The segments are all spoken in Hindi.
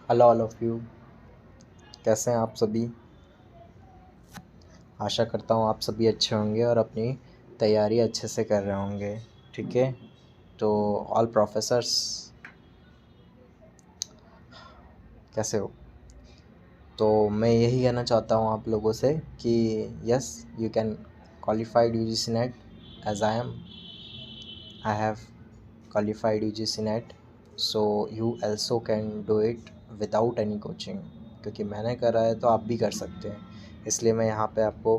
हेलो ऑल ऑफ़ यू, कैसे हैं आप सभी। आशा करता हूँ आप सभी अच्छे होंगे और अपनी तैयारी अच्छे से कर रहे होंगे। ठीक है, तो ऑल प्रोफेसर्स कैसे हो। तो मैं यही कहना चाहता हूँ आप लोगों से कि yes you can qualified UGC NET as I have qualified UGC NET, so you also can do it without any coaching. क्योंकि मैंने करा है तो आप भी कर सकते हैं, इसलिए मैं यहाँ पे आपको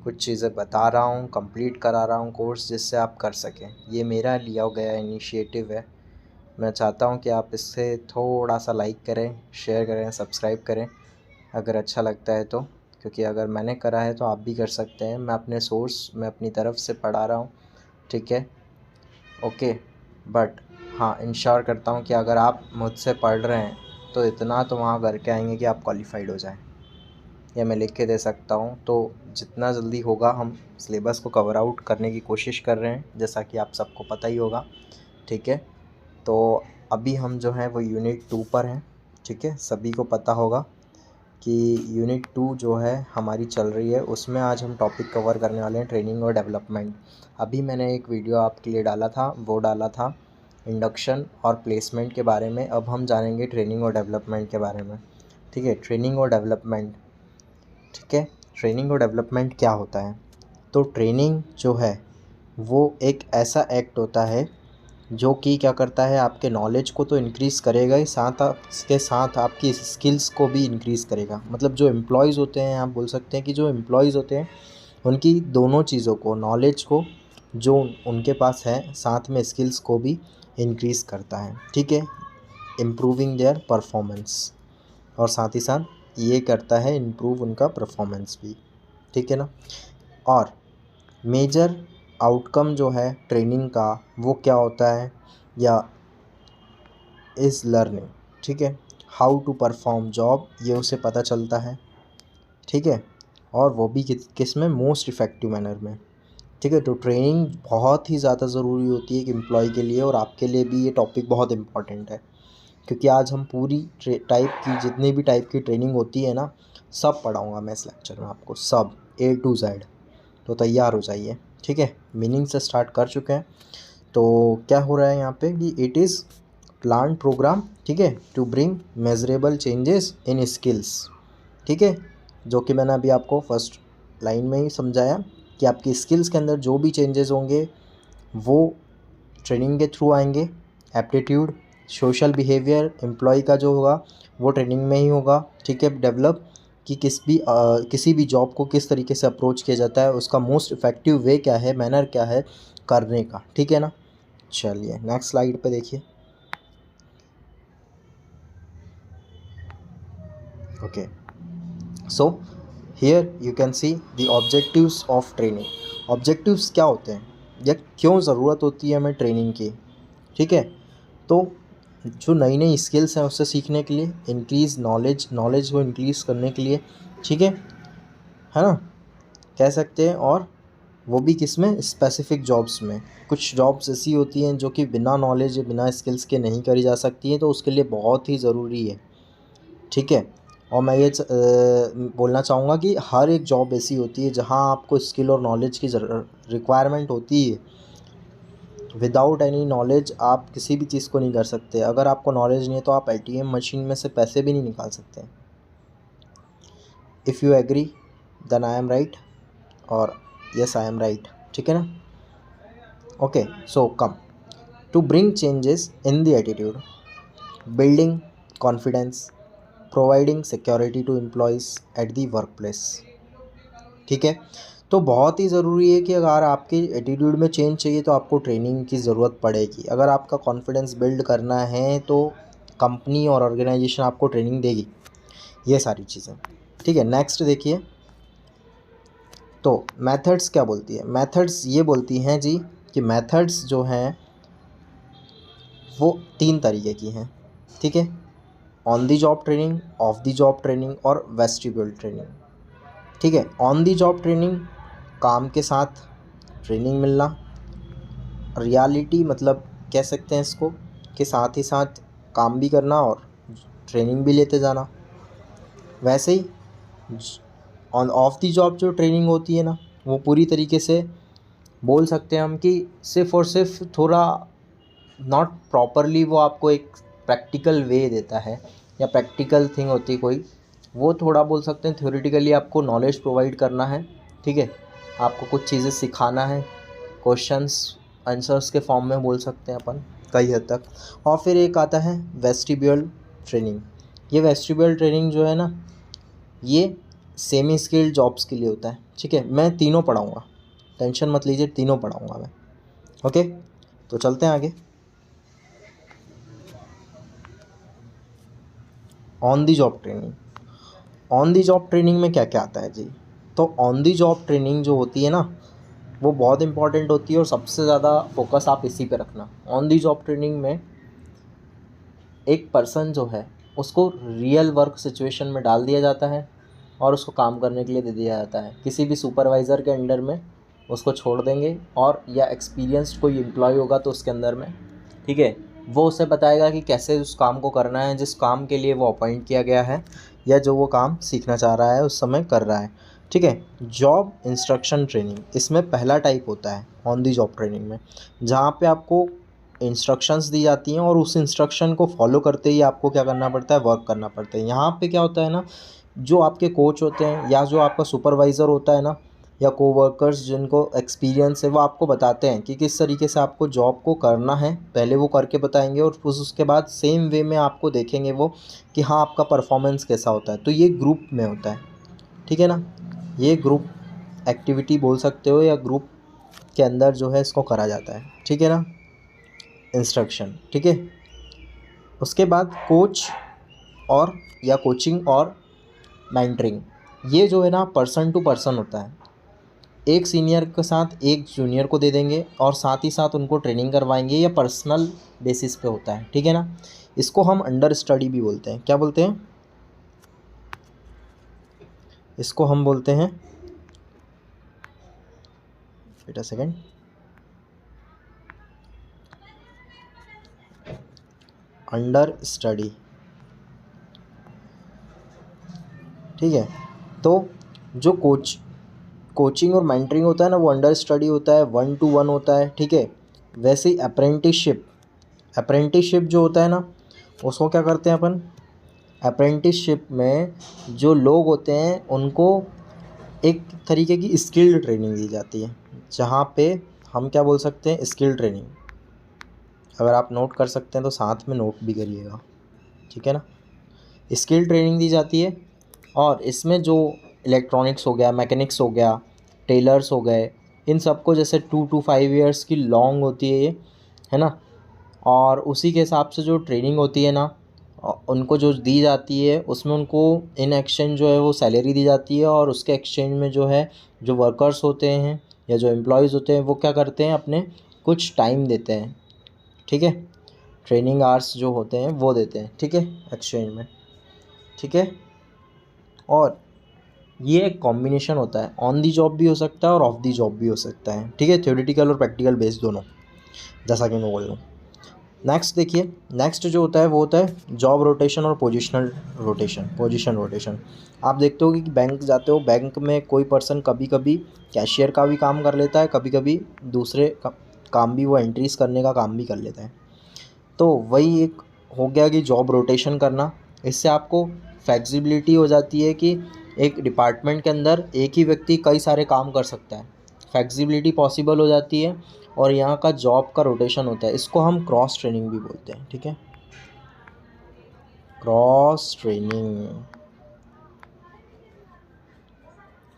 कुछ चीज़ें बता रहा हूँ, कंप्लीट करा रहा हूँ कोर्स, जिससे आप कर सकें। ये मेरा लिया गया इनिशिएटिव है। मैं चाहता हूँ कि आप इससे थोड़ा सा लाइक करें, शेयर करें, सब्सक्राइब करें अगर अच्छा लगता है तो। क्योंकि अगर मैंने करा है तो आप भी कर सकते हैं। मैं अपने सोर्स मैं अपनी तरफ से पढ़ा रहा हूँ, ठीक है, ओके। बट हाँ, इंश्योर करता हूँ कि अगर आप मुझसे पढ़ रहे हैं तो इतना तो वहाँ करके आएंगे कि आप क्वालिफाइड हो जाएं। या मैं लिख के दे सकता हूँ। तो जितना जल्दी होगा हम सिलेबस को कवर आउट करने की कोशिश कर रहे हैं, जैसा कि आप सबको पता ही होगा, ठीक है। तो अभी हम जो है वो यूनिट 2 पर हैं, ठीक है। सभी को पता होगा कि यूनिट 2 जो है हमारी चल रही है, उसमें आज हम टॉपिक कवर करने वाले हैं ट्रेनिंग और डेवलपमेंट। अभी मैंने एक वीडियो आपके लिए डाला था, वो डाला था इंडक्शन और प्लेसमेंट के बारे में। अब हम जानेंगे ट्रेनिंग और डेवलपमेंट के बारे में, ठीक है। ट्रेनिंग और डेवलपमेंट, ठीक है। ट्रेनिंग और डेवलपमेंट क्या होता है? तो ट्रेनिंग जो है वो एक ऐसा एक्ट होता है जो कि क्या करता है, आपके नॉलेज को तो इंक्रीज़ करेगा ही, साथ इसके साथ आपकी स्किल्स को भी इंक्रीज़ करेगा। मतलब जो एम्प्लॉयज़ होते हैं, आप बोल सकते हैं कि जो एम्प्लॉयज़ होते हैं उनकी दोनों चीज़ों को, नॉलेज को जो उनके पास है, साथ में स्किल्स को भी इंक्रीज़ करता है, ठीक है। इम्प्रूविंग देयर परफॉर्मेंस, और साथ ही साथ ये करता है इम्प्रूव उनका परफॉर्मेंस भी, ठीक है ना। और मेजर आउटकम जो है ट्रेनिंग का वो क्या होता है, या इज़ लर्निंग, ठीक है। हाउ टू परफॉर्म जॉब, ये उसे पता चलता है, ठीक है। और वो भी किस में, मोस्ट इफ़ेक्टिव मैनर में, ठीक है। तो ट्रेनिंग बहुत ही ज़्यादा ज़रूरी होती है एक एम्प्लॉय के लिए, और आपके लिए भी ये टॉपिक बहुत इम्पॉर्टेंट है। क्योंकि आज हम पूरी टाइप की, जितनी भी टाइप की ट्रेनिंग होती है ना, सब पढ़ाऊँगा मैं इस लेक्चर में आपको, सब A to Z। तो तैयार हो जाइए, ठीक है। मीनिंग से स्टार्ट कर चुके हैं। तो क्या हो रहा है यहाँ पे कि इट इज़ प्लान प्रोग्राम, ठीक है, to bring measurable changes in skills, ठीक है। जो कि मैंने अभी आपको फर्स्ट लाइन में ही समझाया कि आपकी स्किल्स के अंदर जो भी चेंजेस होंगे वो ट्रेनिंग के थ्रू आएंगे। एप्टीट्यूड, सोशल बिहेवियर एम्प्लॉय का जो होगा वो ट्रेनिंग में ही होगा, ठीक है। डेवलप, कि किसी भी जॉब को किस तरीके से अप्रोच किया जाता है, उसका मोस्ट इफ़ेक्टिव वे क्या है, मैनर क्या है करने का, ठीक है ना। चलिए नेक्स्ट स्लाइड पे देखिए, okay. So here you can see the objectives of training. Objectives क्या होते हैं या क्यों ज़रूरत होती है हमें ट्रेनिंग की, ठीक है। तो जो नई नई स्किल्स हैं उससे सीखने के लिए, इंक्रीज़ नॉलेज को इंक्रीज़ करने के लिए, ठीक है ना, कह सकते हैं। और वो भी किस में, स्पेसिफिक जॉब्स में। कुछ जॉब्स ऐसी होती हैं जो कि बिना नॉलेज या बिना स्किल्स के नहीं करी जा सकती हैं, तो उसके लिए बहुत ही ज़रूरी है, ठीक है। और मैं ये बोलना चाहूँगा कि हर एक जॉब ऐसी होती है जहाँ आपको स्किल और नॉलेज की रिक्वायरमेंट होती है। विदाउट एनी नॉलेज आप किसी भी चीज़ को नहीं कर सकते। अगर आपको नॉलेज नहीं है तो आप ATM मशीन में से पैसे भी नहीं निकाल सकते। If you agree then I am right, और यस आई एम राइट, ठीक है ना। Okay, so come to bring changes in the attitude, building confidence, providing security to employees at the work place, ठीक है। तो बहुत ही ज़रूरी है कि अगर आपके एटीट्यूड में चेंज चाहिए तो आपको ट्रेनिंग की ज़रूरत पड़ेगी। अगर आपका कॉन्फिडेंस बिल्ड करना है तो कंपनी और ऑर्गेनाइजेशन आपको ट्रेनिंग देगी, ये सारी चीज़ें, ठीक है। नेक्स्ट देखिए, तो मेथड्स क्या बोलती है। मेथड्स ये बोलती हैं जी कि मेथड्स जो हैं वो 3 तरीके की हैं, ठीक है। On the job training, of the job training और वेस्टिब्यूल ट्रेनिंग, ठीक है। ऑन दी जॉब ट्रेनिंग, काम के साथ ट्रेनिंग मिलना, रियलिटी मतलब कह सकते हैं इसको, कि साथ ही साथ काम भी करना और ट्रेनिंग भी लेते जाना। वैसे ही ऑन ऑफ दी जॉब जो ट्रेनिंग होती है ना, वो पूरी तरीके से बोल सकते हैं हम कि सिर्फ़ और सिर्फ थोड़ा नॉट प्रॉपरली वो आपको एक प्रैक्टिकल वे देता है या प्रैक्टिकल थिंग होती है कोई, वो थोड़ा बोल सकते हैं थ्योरेटिकली आपको नॉलेज प्रोवाइड करना है, ठीक है, आपको कुछ चीज़ें सिखाना है, क्वेश्चंस आंसर्स के फॉर्म में बोल सकते हैं अपन कई हद तक। और फिर एक आता है वेस्टिब्यूल ट्रेनिंग। ये वेस्टिब्यूल ट्रेनिंग जो है ना, ये सेमी स्किल्ड जॉब्स के लिए होता है, ठीक है। मैं तीनों पढ़ाऊँगा, टेंशन मत लीजिए, तीनों पढ़ाऊँगा मैं। ओके, तो चलते हैं आगे। On the job training. On the job training में क्या क्या आता है जी? तो ऑन दी जॉब ट्रेनिंग जो होती है ना, वो बहुत इंपॉर्टेंट होती है और सबसे ज़्यादा फोकस आप इसी पे रखना। ऑन दी जॉब ट्रेनिंग में एक पर्सन जो है उसको रियल वर्क सिचुएशन में डाल दिया जाता है और उसको काम करने के लिए दे दिया जाता है। किसी भी सुपरवाइज़र के अंडर में उसको छोड़ देंगे, और या एक्सपीरियंस्ड कोई एम्प्लॉय होगा तो उसके अंदर में, ठीक है, वो उसे बताएगा कि कैसे उस काम को करना है जिस काम के लिए वो अपॉइंट किया गया है या जो वो काम सीखना चाह रहा है उस समय कर रहा है, ठीक है। जॉब इंस्ट्रक्शन ट्रेनिंग, इसमें पहला टाइप होता है ऑन दी जॉब ट्रेनिंग में, जहाँ पे आपको इंस्ट्रक्शंस दी जाती हैं और उस इंस्ट्रक्शन को फॉलो करते ही आपको क्या करना पड़ता है, वर्क करना पड़ता है। यहाँ पे क्या होता है ना, जो आपके कोच होते हैं या जो आपका सुपरवाइज़र होता है ना, या कोवर्कर्स जिनको एक्सपीरियंस है, वो आपको बताते हैं कि किस तरीके से आपको जॉब को करना है, पहले वो करके बताएंगे और उसके बाद सेम वे में आपको देखेंगे वो कि हाँ आपका परफॉर्मेंस कैसा होता है। तो ये ग्रुप में होता है, ठीक है ना, ये ग्रुप एक्टिविटी बोल सकते हो या ग्रुप के अंदर जो है इसको करा जाता है, ठीक है ना, इंस्ट्रक्शन, ठीक है। उसके बाद कोच और या कोचिंग और मेंटरिंग, ये जो है ना पर्सन टू पर्सन होता है। एक सीनियर के साथ एक जूनियर को दे देंगे और साथ ही साथ उनको ट्रेनिंग करवाएंगे, या पर्सनल बेसिस पे होता है, ठीक है ना। इसको हम अंडर स्टडी भी बोलते हैं। क्या बोलते हैं इसको? हम बोलते हैं, wait a second, under study, ठीक है। तो जो कोचिंग और मेंटरिंग होता है ना, वो अंडर स्टडी होता है, 1-to-1 होता है, ठीक है। वैसे ही अप्रेंटिसशिप जो होता है ना, उसको क्या करते हैं अपन, अप्रेंटिसशिप में जो लोग होते हैं उनको एक तरीके की स्किल्ड ट्रेनिंग दी जाती है, जहाँ पे हम क्या बोल सकते हैं, स्किल ट्रेनिंग। अगर आप नोट कर सकते हैं तो साथ में नोट भी करिएगा, ठीक है ना। स्किल ट्रेनिंग दी जाती है और इसमें जो इलेक्ट्रॉनिक्स हो गया, मैकेनिक्स हो गया, टेलर्स हो गए, इन सबको जैसे 2 to 5 ईयर्स की लॉन्ग होती है ये, है ना। और उसी के हिसाब से जो ट्रेनिंग होती है ना, उनको जो दी जाती है उसमें उनको इन एक्सचेंज जो है वो सैलरी दी जाती है, और उसके एक्सचेंज में जो है जो वर्कर्स होते हैं या जो एम्प्लॉयज़ होते हैं वो क्या करते हैं, अपने कुछ टाइम देते हैं, ठीक है, ट्रेनिंग आवर्स जो होते हैं वो देते हैं, ठीक है, एक्सचेंज में, ठीक है। और ये एक कॉम्बिनेशन होता है, ऑन दी जॉब भी हो सकता है और ऑफ दी जॉब भी हो सकता है, ठीक है, थ्योरेटिकल और प्रैक्टिकल बेस्ड दोनों, जैसा कि मैं बोल रहा हूँ। नेक्स्ट देखिए, नेक्स्ट जो होता है वो होता है जॉब रोटेशन और पोजीशन रोटेशन। आप देखते हो कि बैंक जाते हो, बैंक में कोई पर्सन कभी कभी कैशियर का भी काम कर लेता है, कभी कभी दूसरे काम भी, वो एंट्रीज करने का काम भी कर लेता है। तो वही एक हो गया कि जॉब रोटेशन करना, इससे आपको फ्लेक्सिबिलिटी हो जाती है कि एक डिपार्टमेंट के अंदर एक ही व्यक्ति कई सारे काम कर सकता है, फ्लेक्सिबिलिटी पॉसिबल हो जाती है, और यहाँ का जॉब का रोटेशन होता है। इसको हम क्रॉस ट्रेनिंग भी बोलते हैं, ठीक है, क्रॉस ट्रेनिंग,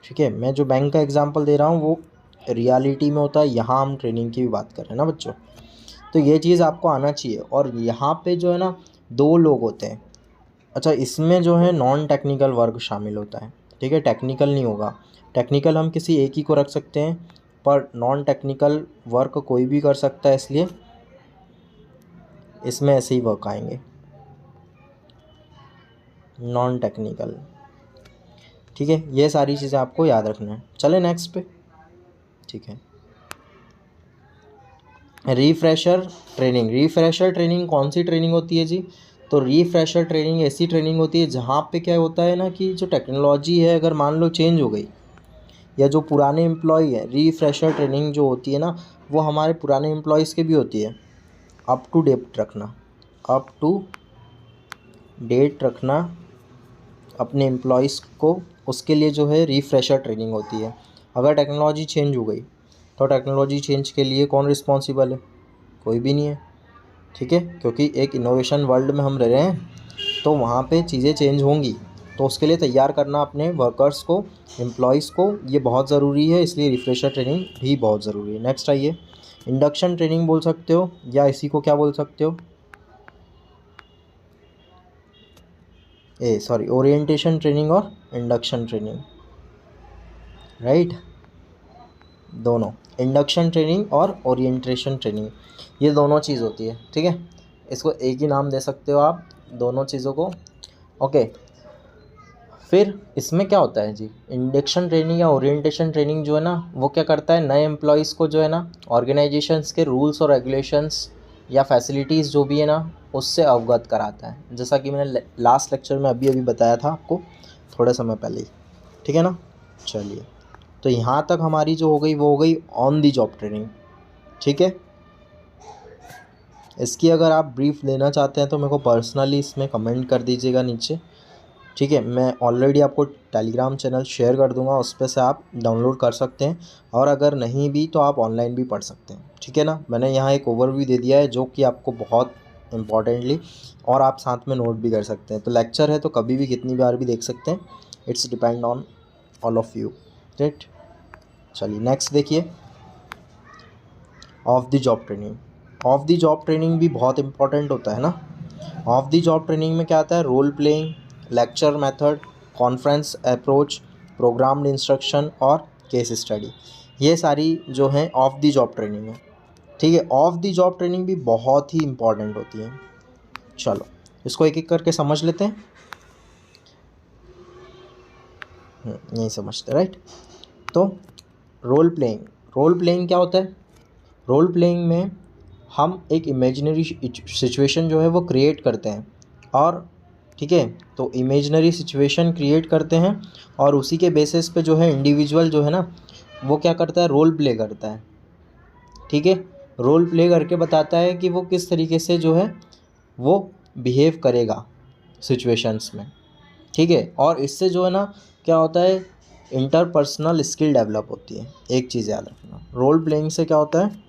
ठीक है। मैं जो बैंक का एग्जांपल दे रहा हूँ वो रियलिटी में होता है, यहाँ हम ट्रेनिंग की भी बात कर रहे हैं ना बच्चों। तो ये चीज़ आपको आना चाहिए। और यहाँ पे जो है ना, 2 लोग होते हैं। अच्छा, इसमें जो है नॉन टेक्निकल वर्क शामिल होता है, ठीक है, टेक्निकल नहीं होगा। टेक्निकल हम किसी एक ही को रख सकते हैं, पर नॉन टेक्निकल वर्क कोई भी कर सकता है, इसलिए इसमें ऐसे ही वर्क आएंगे, नॉन टेक्निकल, ठीक है। ये सारी चीज़ें आपको याद रखना है। चले नेक्स्ट पे, ठीक है। रिफ्रेशर ट्रेनिंग कौन सी ट्रेनिंग होती है जी? तो रिफ्रेशर ट्रेनिंग ऐसी ट्रेनिंग होती है जहाँ पे क्या होता है ना कि जो टेक्नोलॉजी है अगर मान लो चेंज हो गई, या जो पुराने एम्प्लॉय है, रिफ्रेशर ट्रेनिंग जो होती है ना वो हमारे पुराने एम्प्लॉयज़ के भी होती है। अप टू डेट रखना, अप टू डेट रखना अपने एम्प्लॉयज़ को, उसके लिए जो है रिफ्रेशर ट्रेनिंग होती है। अगर टेक्नोलॉजी चेंज हो गई तो टेक्नोलॉजी चेंज के लिए कौन रिस्पॉन्सिबल है? कोई भी नहीं है, ठीक है, क्योंकि एक इनोवेशन वर्ल्ड में हम रह रहे हैं, तो वहाँ पे चीज़ें चेंज होंगी, तो उसके लिए तैयार करना अपने वर्कर्स को, एम्प्लॉयज़ को, ये बहुत ज़रूरी है, इसलिए रिफ्रेशर ट्रेनिंग भी बहुत ज़रूरी है। नेक्स्ट आइए, इंडक्शन ट्रेनिंग बोल सकते हो या इसी को क्या बोल सकते हो, ओरिएंटेशन ट्रेनिंग और इंडक्शन ट्रेनिंग, राइट, दोनों, इंडक्शन ट्रेनिंग और ओरिएंटेशन ट्रेनिंग, ये दोनों चीज़ होती है, ठीक है, इसको एक ही नाम दे सकते हो आप दोनों चीज़ों को, ओके। फिर इसमें क्या होता है जी, इंडक्शन ट्रेनिंग या ओरिएंटेशन ट्रेनिंग जो है ना वो क्या करता है, नए एम्प्लॉयज़ को जो है ना ऑर्गेनाइजेशंस के रूल्स और रेगुलेशंस या फैसिलिटीज़ जो भी है ना उससे अवगत कराता है, जैसा कि मैंने लास्ट लेक्चर में अभी बताया था आपको थोड़े समय पहले ही, ठीक है ना। चलिए, तो यहाँ तक हमारी जो हो गई वो हो गई ऑन दी जॉब ट्रेनिंग, ठीक है। इसकी अगर आप ब्रीफ लेना चाहते हैं तो मेरे को पर्सनली इसमें कमेंट कर दीजिएगा नीचे, ठीक है, मैं ऑलरेडी आपको टेलीग्राम चैनल शेयर कर दूंगा, उस पर से आप डाउनलोड कर सकते हैं, और अगर नहीं भी तो आप ऑनलाइन भी पढ़ सकते हैं, ठीक है ना। मैंने यहाँ एक ओवरव्यू दे दिया है जो कि आपको बहुत इम्पॉर्टेंटली, और आप साथ में नोट भी कर सकते हैं, तो लेक्चर है तो कभी भी कितनी बार भी देख सकते हैं, it's depend on all of you, right. चलिए नेक्स्ट देखिए, of the job training. Of the job training भी बहुत इंपॉर्टेंट होता है ना। ऑफ द जॉब ट्रेनिंग में क्या आता है, role playing, lecture method, conference approach, programmed instruction और केस स्टडी, ये सारी जो हैं ऑफ द जॉब ट्रेनिंग है, ठीक है। ऑफ द जॉब ट्रेनिंग भी बहुत ही इंपॉर्टेंट होती है। चलो इसको एक एक करके समझ लेते हैं, यही समझते, राइट। तो रोल प्लेइंग, रोल प्लेइंग क्या होता है, रोल प्लेइंग में हम एक इमेजिनरी सिचुएशन जो है वो क्रिएट करते हैं, और ठीक है, तो इमेजिनरी सिचुएशन क्रिएट करते हैं और उसी के बेसिस पे जो है इंडिविजुअल जो है ना वो क्या करता है, रोल प्ले करता है, ठीक है, रोल प्ले करके बताता है कि वो किस तरीके से जो है वो बिहेव करेगा सिचुएशंस में, ठीक है। और इससे जो है ना क्या होता है, इंटरपर्सनल स्किल डेवलप होती है। एक चीज़ याद रखना, रोल प्लेइंग से क्या होता है,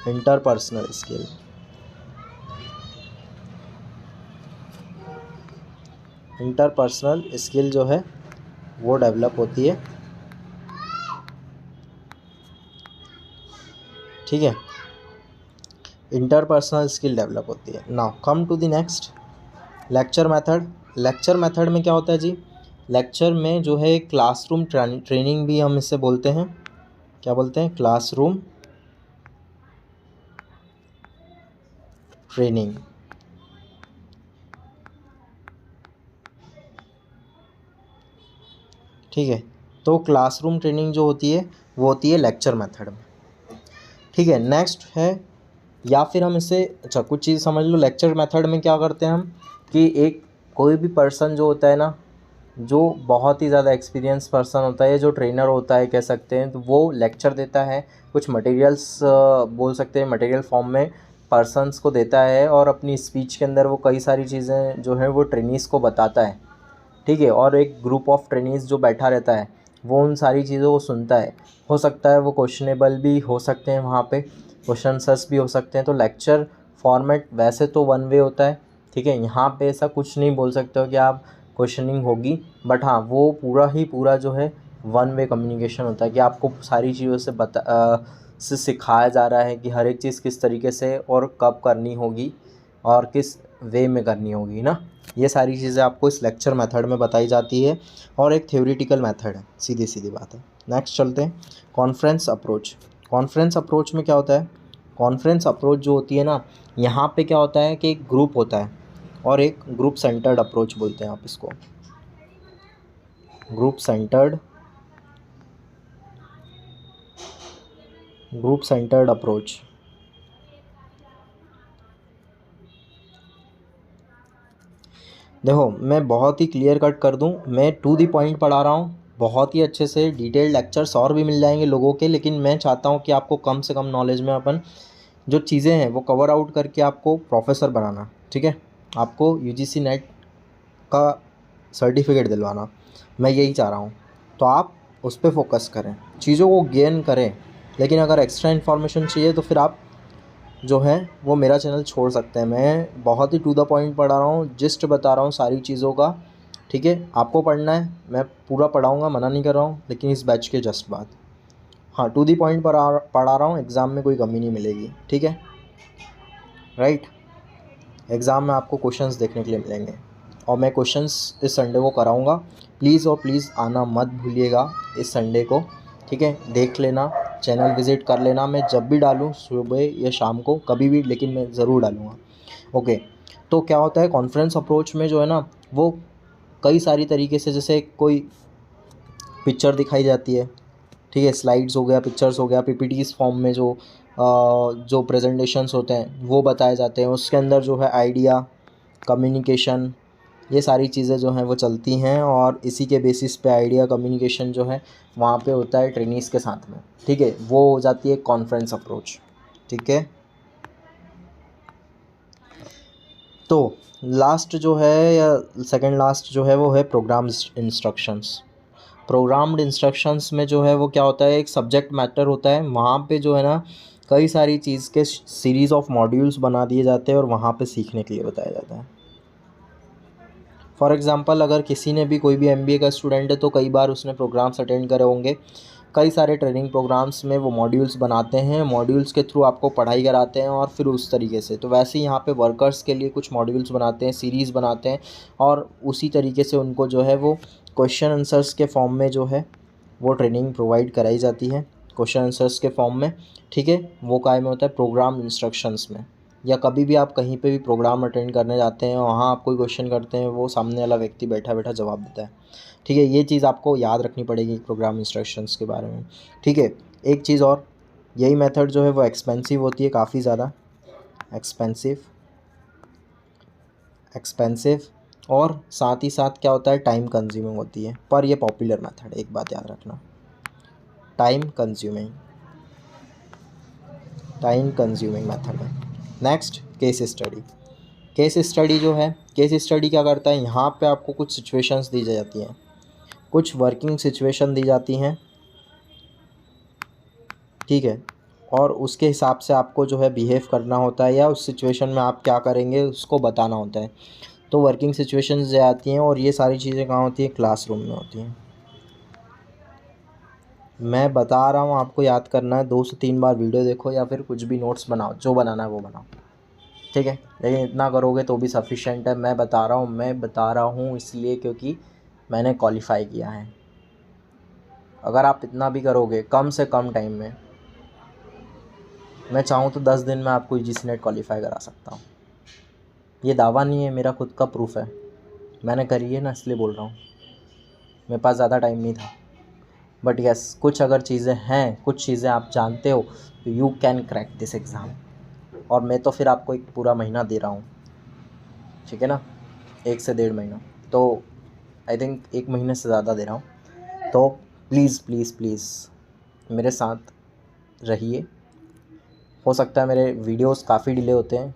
इंटरपर्सनल स्किल, इंटरपर्सनल स्किल जो है वो डेवलप होती है, ठीक है, इंटरपर्सनल स्किल डेवलप होती है। Now come to the next, lecture method. Lecture method में क्या होता है जी, लेक्चर में जो है क्लासरूम ट्रेनिंग भी हम इसे बोलते हैं, क्या बोलते हैं, क्लासरूम ट्रेनिंग, ठीक है। तो क्लासरूम ट्रेनिंग जो होती है वो होती है लेक्चर मेथड में, ठीक है। नेक्स्ट है, या फिर हम इसे, अच्छा कुछ चीज़ समझ लो, लेक्चर मेथड में क्या करते हैं हम कि एक कोई भी पर्सन जो होता है ना, जो बहुत ही ज़्यादा एक्सपीरियंस पर्सन होता है, जो ट्रेनर होता है कह सकते हैं, तो वो लेक्चर देता है, कुछ मटेरियल्स बोल सकते हैं मटेरियल फॉर्म में पर्सन्स को देता है, और अपनी स्पीच के अंदर वो कई सारी चीज़ें जो है वो ट्रेनीज़ को बताता है, ठीक है। और एक ग्रुप ऑफ ट्रेनीज़ जो बैठा रहता है वो उन सारी चीज़ों को सुनता है, हो सकता है वो क्वेश्चनेबल भी हो सकते हैं, वहाँ पे क्वेश्चन आंसर्स भी हो सकते हैं। तो लेक्चर फॉर्मेट वैसे तो वन वे होता है, ठीक है, यहाँ पे ऐसा कुछ नहीं बोल सकते हो कि आप क्वेश्चनिंग होगी, बट हाँ वो पूरा ही पूरा जो है वन वे कम्युनिकेशन होता है कि आपको सारी चीज़ों से सिखाया जा रहा है कि हर एक चीज़ किस तरीके से और कब करनी होगी और किस वे में करनी होगी ना, ये सारी चीज़ें आपको इस लेक्चर मेथड में बताई जाती है, और एक थ्योरेटिकल मेथड है, सीधी सीधी बात है। नेक्स्ट चलते हैं, कॉन्फ्रेंस अप्रोच। कॉन्फ्रेंस अप्रोच में क्या होता है, कॉन्फ्रेंस अप्रोच जो होती है ना, यहाँ पे क्या होता है कि एक ग्रुप होता है, और एक ग्रुप सेंटर्ड अप्रोच बोलते हैं आप इसको, ग्रुप सेंटर्ड अप्रोच। देखो मैं बहुत ही क्लियर कट कर दूं, मैं टू द पॉइंट पढ़ा रहा हूं, बहुत ही अच्छे से डिटेल्ड लेक्चर्स और भी मिल जाएंगे लोगों के, लेकिन मैं चाहता हूं कि आपको कम से कम नॉलेज में अपन जो चीज़ें हैं वो कवर आउट करके आपको प्रोफेसर बनाना, ठीक है, आपको यूजीसी नेट का सर्टिफिकेट दिलवाना, मैं यही चाह रहा हूँ। तो आप उस पर फोकस करें, चीज़ों को गेन करें, लेकिन अगर एक्स्ट्रा इन्फॉर्मेशन चाहिए तो फिर आप जो है वो मेरा चैनल छोड़ सकते हैं। मैं बहुत ही टू द पॉइंट पढ़ा रहा हूँ, जिस्ट बता रहा हूँ सारी चीज़ों का, ठीक है। आपको पढ़ना है, मैं पूरा पढ़ाऊँगा, मना नहीं कर रहा हूँ, लेकिन इस बैच के जस्ट बाद, हाँ, टू द पॉइंट पढ़ा रहा हूँ, एग्ज़ाम में कोई कमी नहीं मिलेगी, ठीक है, राइट। एग्ज़ाम में आपको क्वेश्चंस देखने के लिए मिलेंगे, और मैं क्वेश्चंस इस संडे को कराऊंगा। प्लीज़ और प्लीज़ आना मत भूलिएगा इस संडे को, ठीक है। देख लेना, चैनल विज़िट कर लेना, मैं जब भी डालूँ सुबह या शाम को कभी भी, लेकिन मैं ज़रूर डालूँगा, ओके। तो क्या होता है कॉन्फ्रेंस अप्रोच में जो है ना, वो कई सारी तरीके से, जैसे कोई पिक्चर दिखाई जाती है, ठीक है, स्लाइड्स हो गया, पिक्चर्स हो गया, पीपीटीज फॉर्म में जो प्रेजेंटेशंस होते हैं वो बताए जाते हैं, उसके अंदर जो है आइडिया, कम्युनिकेशन, ये सारी चीज़ें जो हैं वो चलती हैं, और इसी के बेसिस पे आइडिया कम्युनिकेशन जो है वहाँ पे होता है ट्रेनीज़ के साथ में, ठीक है, वो हो जाती है कॉन्फ्रेंस अप्रोच, ठीक है। तो लास्ट जो है, या सेकंड लास्ट जो है, वो है प्रोग्राम इंस्ट्रक्शंस। प्रोग्राम्ड इंस्ट्रक्शंस में जो है वो क्या होता है, एक सब्जेक्ट मैटर होता है, वहाँ पे जो है ना कई सारी चीज़ के सीरीज़ ऑफ मॉड्यूल्स बना दिए जाते हैं और वहाँ पे सीखने के लिए बताया जाता है। फॉर एग्ज़ाम्पल अगर किसी ने भी, कोई भी एमबीए का स्टूडेंट है तो कई बार उसने प्रोग्राम्स अटेंड करे होंगे, कई सारे ट्रेनिंग प्रोग्राम्स में वो मॉड्यूल्स बनाते हैं, मॉड्यूल्स के थ्रू आपको पढ़ाई कराते हैं, और फिर उस तरीके से, तो वैसे ही यहाँ पे वर्कर्स के लिए कुछ मॉड्यूल्स बनाते हैं, सीरीज़ बनाते हैं, और उसी तरीके से उनको जो है वो क्वेश्चन आंसर्स के फॉर्म में जो है वो ट्रेनिंग प्रोवाइड कराई जाती है, क्वेश्चन आंसर्स के फॉर्म में, ठीक है। वो काय में होता है प्रोग्राम इंस्ट्रक्शंस में। या कभी भी आप कहीं पे भी प्रोग्राम अटेंड करने जाते हैं, वहाँ आप कोई क्वेश्चन करते हैं, वो सामने वाला व्यक्ति बैठा बैठा जवाब देता है, ठीक है। ये चीज़ आपको याद रखनी पड़ेगी प्रोग्राम इंस्ट्रक्शंस के बारे में, ठीक है। एक चीज़ और, यही मेथड जो है वो एक्सपेंसिव होती है, काफ़ी ज़्यादा एक्सपेंसिव, और साथ ही साथ क्या होता है, टाइम कंज्यूमिंग होती है, पर ये पॉपुलर मेथड है, एक बात याद रखना, टाइम कंज्यूमिंग मेथड है। Next, case study. Case study जो है, केस स्टडी क्या करता है, यहाँ पे आपको कुछ सिचुएशंस दी जाती हैं, कुछ वर्किंग सिचुएशन दी जाती हैं, ठीक है, और उसके हिसाब से आपको जो है बिहेव करना होता है, या उस सिचुएशन में आप क्या करेंगे उसको बताना होता है। तो वर्किंग सिचुएशंस जो आती हैं, और ये सारी चीज़ें कहाँ होती हैं, क्लासरूम में होती हैं। मैं बता रहा हूँ, आपको याद करना है, 2 से 3 बार वीडियो देखो, या फिर कुछ भी नोट्स बनाओ, जो बनाना है वो बनाओ, ठीक है। लेकिन इतना करोगे तो भी सफिशेंट है। मैं बता रहा हूँ इसलिए क्योंकि मैंने क्वालिफ़ाई किया है। अगर आप इतना भी करोगे कम से कम टाइम में, मैं चाहूँ तो 10 दिन में आपको यूजीसी नेट क्वालिफ़ाई करा सकता हूँ। ये दावा नहीं है, मेरा खुद का प्रूफ है, मैंने करी है ना, इसलिए बोल रहा हूँ। मेरे पास ज़्यादा टाइम नहीं था, बट यस, कुछ अगर चीज़ें हैं, कुछ चीज़ें आप जानते हो, तो you can crack this exam. और मैं तो फिर आपको एक पूरा महीना दे रहा हूँ, ठीक है ना, 1 से 1.5 महीना, तो आई थिंक 1 महीने से ज़्यादा दे रहा हूँ। तो प्लीज़ प्लीज़ प्लीज़ मेरे साथ रहिए। हो सकता है मेरे वीडियोस काफ़ी डिले होते हैं,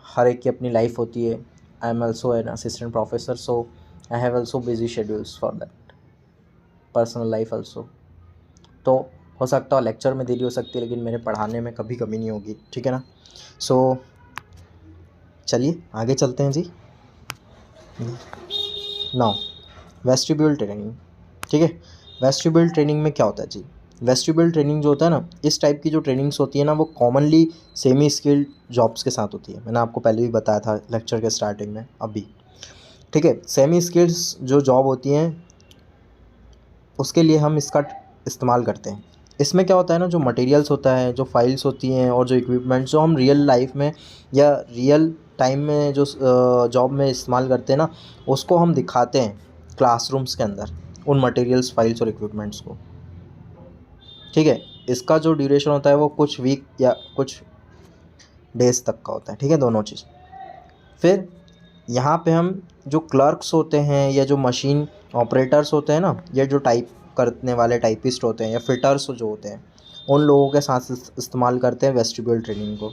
हर एक की अपनी लाइफ होती है। I am also an assistant professor, so I have also busy schedules for that, personal life also. तो हो सकता है लेक्चर में देरी हो सकती है, लेकिन मेरे पढ़ाने में कभी कमी नहीं होगी, ठीक है ना। सो चलिए आगे चलते हैं जी। नाउ वेस्टिब्यूल ट्रेनिंग, ठीक है। वेस्टिब्यूल ट्रेनिंग में क्या होता है जी, वेस्टिब्यूल ट्रेनिंग जो होता है ना, इस टाइप की जो ट्रेनिंग्स होती है ना, वो कॉमनली सेमी स्किल्ड जॉब्स के साथ होती है। मैंने आपको पहले भी बताया था लेक्चर के स्टार्टिंग में, अभी, ठीक है। सेमी स्किल्स जो जॉब होती हैं उसके लिए हम इसका इस्तेमाल करते हैं। इसमें क्या होता है ना, जो मटेरियल्स होता है, जो फाइल्स होती हैं, और जो इक्विपमेंट्स जो हम रियल लाइफ में या रियल टाइम में जो जॉब में इस्तेमाल करते हैं ना, उसको हम दिखाते हैं क्लासरूम्स के अंदर, उन मटेरियल्स, फाइल्स और इक्विपमेंट्स को, ठीक है। इसका जो ड्यूरेशन होता है वो कुछ वीक या कुछ डेज तक का होता है, ठीक है, दोनों चीज़। फिर यहाँ पे हम जो क्लर्क्स होते हैं या जो मशीन ऑपरेटर्स होते हैं ना, या जो टाइप करने वाले टाइपिस्ट होते हैं या फिटर्स जो होते हैं, उन लोगों के साथ इस्तेमाल करते हैं वेस्टिब्यूल ट्रेनिंग को,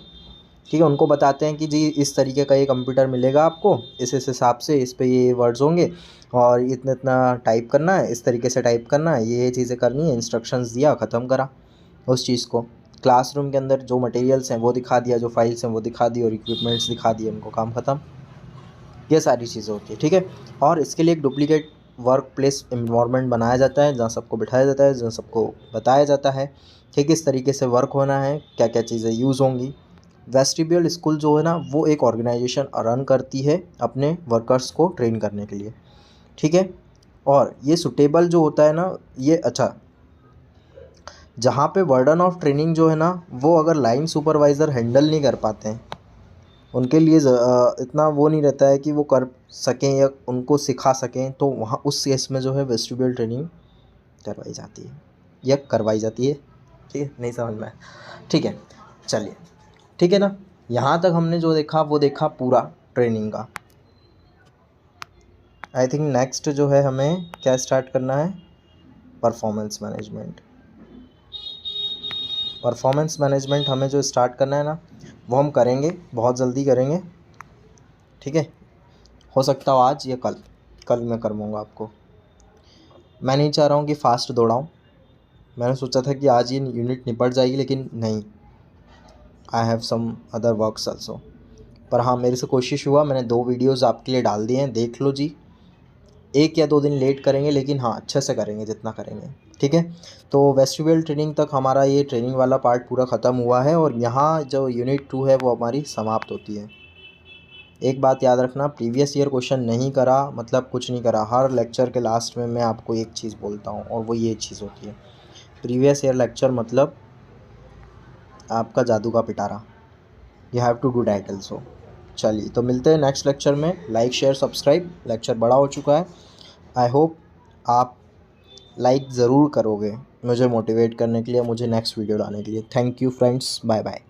ठीक है। उनको बताते हैं कि जी इस तरीके का ये कंप्यूटर मिलेगा आपको, इस हिसाब से इस पे ये वर्ड्स होंगे और इतना इतना टाइप करना है, इस तरीके से टाइप करना है, ये चीज़ें करनी है, इंस्ट्रक्शंस दिया, ख़त्म करा उस चीज़ को। क्लासरूम के अंदर जो मटेरियल्स हैं वो दिखा दिया, जो फाइल्स हैं वो दिखा दी और इक्विपमेंट्स दिखा दिए, उनको काम ख़त्म। ये सारी चीज़ें होती है, ठीक है। और इसके लिए एक डुप्लीकेट वर्क प्लेस इन्वायरमेंट बनाया जाता है, जहाँ सबको बिठाया जाता है, जहाँ सबको बताया जाता है कि किस तरीके से वर्क होना है, क्या क्या चीज़ें यूज़ होंगी। वेस्टिब्यूल स्कूल जो है ना, वो एक ऑर्गेनाइजेशन रन करती है अपने वर्कर्स को ट्रेन करने के लिए, ठीक है। और ये सुटेबल जो होता है ना, ये अच्छा, जहाँ पे वर्डन ऑफ ट्रेनिंग जो है ना, वो अगर लाइन सुपरवाइज़र हैंडल नहीं कर पाते हैं, उनके लिए इतना वो नहीं रहता है कि वो कर सकें या उनको सिखा सकें, तो वहाँ उस केस में जो है वेस्टिब्यूल ट्रेनिंग करवाई जाती है या करवाई जाती है, ठीक है। नहीं समझ में आया, ठीक है, चलिए, ठीक है ना। यहाँ तक हमने जो देखा वो देखा पूरा ट्रेनिंग का। आई थिंक नेक्स्ट जो है हमें क्या स्टार्ट करना है, परफॉर्मेंस मैनेजमेंट। परफॉर्मेंस मैनेजमेंट हमें जो स्टार्ट करना है ना, वो हम करेंगे, बहुत जल्दी करेंगे, ठीक है। हो सकता हो आज या कल मैं करवाऊँगा आपको। मैं नहीं चाह रहा हूँ कि फ़ास्ट दौड़ाऊँ, मैंने सोचा था कि आज ये यूनिट निपट जाएगी, लेकिन नहीं, I have some other works also. पर हाँ, मेरे से कोशिश हुआ, मैंने 2 वीडियोज़ आपके लिए डाल दिए हैं, देख लो जी। 1 या 2 दिन लेट करेंगे, लेकिन हाँ अच्छे से करेंगे जितना करेंगे, ठीक है। तो वेस्टिब्यूल ट्रेनिंग तक हमारा ये ट्रेनिंग वाला पार्ट पूरा ख़त्म हुआ है और यहाँ जो यूनिट 2 है वो हमारी समाप्त होती है। एक बात याद रखना, प्रीवियस ईयर क्वेश्चन नहीं करा मतलब कुछ नहीं करा। हर लेक्चर के लास्ट में मैं आपको एक चीज़ बोलता हूँ और वो ये चीज़ होती है, प्रीवियस ईयर लेक्चर मतलब आपका जादू का पिटारा। You have to do that also. चलिए, तो मिलते हैं नेक्स्ट लेक्चर में। लाइक शेयर सब्सक्राइब, लेक्चर बड़ा हो चुका है। आई होप आप लाइक ज़रूर करोगे मुझे मोटिवेट करने के लिए, मुझे नेक्स्ट वीडियो डालने के लिए। Thank you friends, bye bye.